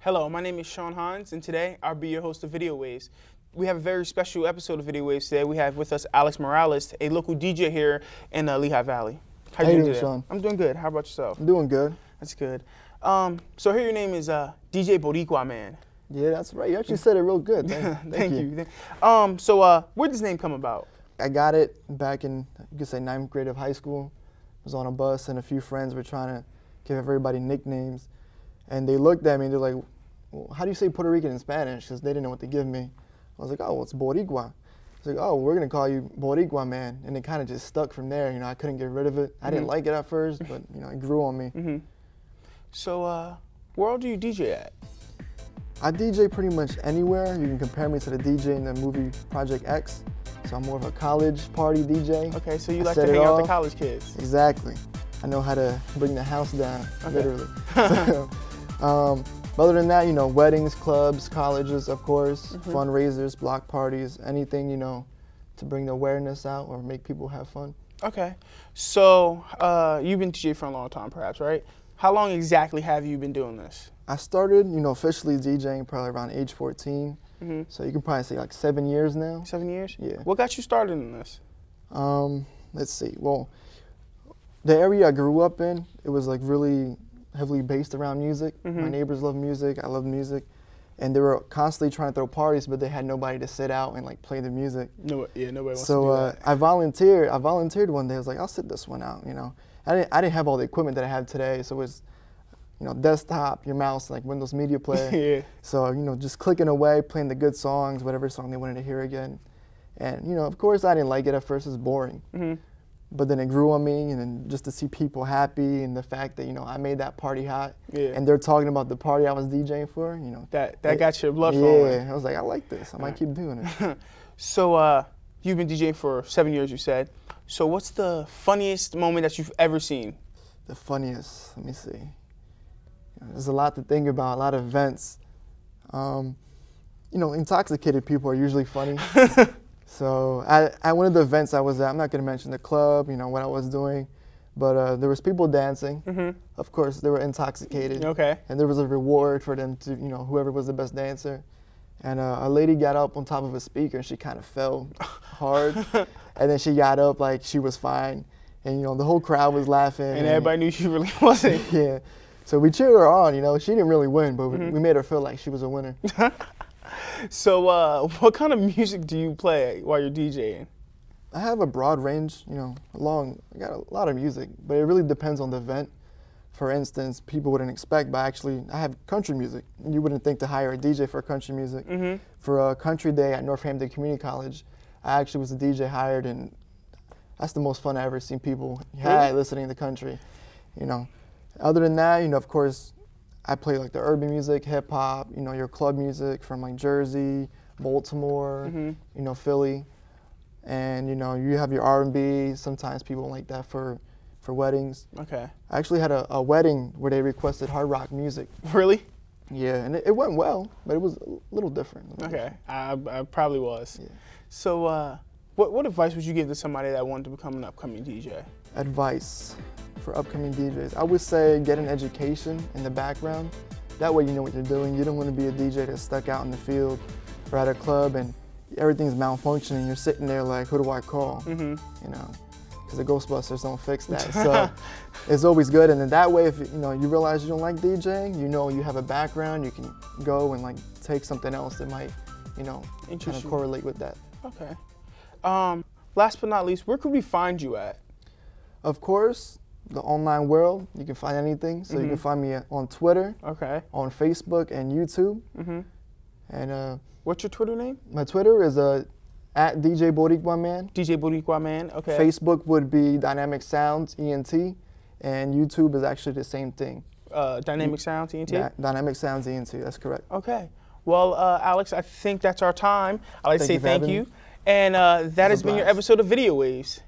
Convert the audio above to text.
Hello, my name is Sean Hines, and today I'll be your host of Videowaves. We have a very special episode of Videowaves today. We have with us Alex Morales, a local DJ here in Lehigh Valley. How you doing today, Sean? I'm doing good. How about yourself? I'm doing good. That's good. So here your name is DJ Boricua Man. Yeah, that's right. You actually said it real good. Thank you. So where'd this name come about? I got it back in, you could say, 9th grade of high school. I was on a bus and a few friends were trying to give everybody nicknames. And they looked at me and they're like, well, how do you say Puerto Rican in Spanish? Because they didn't know what to give me. I was like, oh, well, it's Boricua. It's like, oh, we're going to call you Boricua Man. And it kind of just stuck from there. You know, I couldn't get rid of it. I didn't like it at first, but, you know, it grew on me. So where all do you DJ at? I DJ pretty much anywhere. You can compare me to the DJ in the movie Project X. So I'm more of a college party DJ. Okay, so you like to hang out with the college kids. Exactly. I know how to bring the house down, literally. But other than that, you know, weddings, clubs, colleges, of course, fundraisers, block parties, anything, you know, to bring the awareness out or make people have fun. Okay. So you've been DJ for a long time, perhaps, right? How long exactly have you been doing this? I started, you know, officially DJing probably around age 14. So you can probably say like 7 years now. 7 years? Yeah. What got you started in this? Let's see. Well, the area I grew up in, it was like really heavily based around music. My neighbors love music, I love music, and they were constantly trying to throw parties, but they had nobody to sit out and like play the music. Nobody wants so, to do that. I volunteered one day. I was like, I'll sit this one out, you know. I didn't have all the equipment that I have today, so it was, you know, desktop, your mouse, like Windows Media Player. So, you know, just clicking away, playing the good songs, whatever song they wanted to hear again. And, you know, of course I didn't like it at first, it was boring. But then it grew on me, and then just to see people happy and the fact that, you know, I made that party hot, and they're talking about the party I was DJing for, you know. That got your blood flowing. Yeah, I was like, I like this. I might keep doing it. So you've been DJing for 7 years, you said. So what's the funniest moment that you've ever seen? The funniest, let me see. There's a lot to think about, a lot of events. You know, intoxicated people are usually funny. So at one of the events I was at, I'm not going to mention the club, you know, what I was doing, but there was people dancing. Of course, they were intoxicated. Okay. And there was a reward for them to, you know, whoever was the best dancer. And a lady got up on top of a speaker and she kind of fell hard. And then she got up like she was fine. And, you know, the whole crowd was laughing. And everybody knew she really wasn't. Yeah. So we cheered her on, you know. She didn't really win, but we made her feel like she was a winner. So what kind of music do you play while you're DJing? I have a broad range, you know, I got a lot of music, but it really depends on the event. For instance, people wouldn't expect, but actually I have country music. You wouldn't think to hire a DJ for country music. For a country day at Northampton Community College, I actually was the DJ hired, and that's the most fun I ever seen people had listening to country, you know. Other than that, you know, of course, I play like the urban music, hip hop, you know, your club music from like Jersey, Baltimore, you know, Philly. And, you know, you have your R&B. Sometimes people like that for weddings. Okay. I actually had a wedding where they requested hard rock music. Really? Yeah, and it went well, but it was a little different. Okay, I probably was. Yeah. So what advice would you give to somebody that wanted to become an upcoming DJ? Advice for upcoming DJs. I would say get an education in the background. That way you know what you're doing. You don't want to be a DJ that's stuck out in the field or at a club and everything's malfunctioning. You're sitting there like, who do I call? You know, because the Ghostbusters don't fix that. So it's always good. And then that way, if you know you realize you don't like DJing, you know you have a background, you can go and like take something else that might, you know, kind of correlate with that. Okay. Last but not least, where could we find you at? Of course, the online world, you can find anything. So you can find me on Twitter, on Facebook and YouTube. And what's your Twitter name? My Twitter is at DJ Boricua Man. DJ Boricua Man, okay. Facebook would be Dynamic Sounds, ENT, and YouTube is actually the same thing. Dynamic Sound, TNT? Dynamic Sounds ENT, that's correct. Okay. Well, Alex, I think that's our time. I'd like to say thank you. And that has been your episode of Video Waves.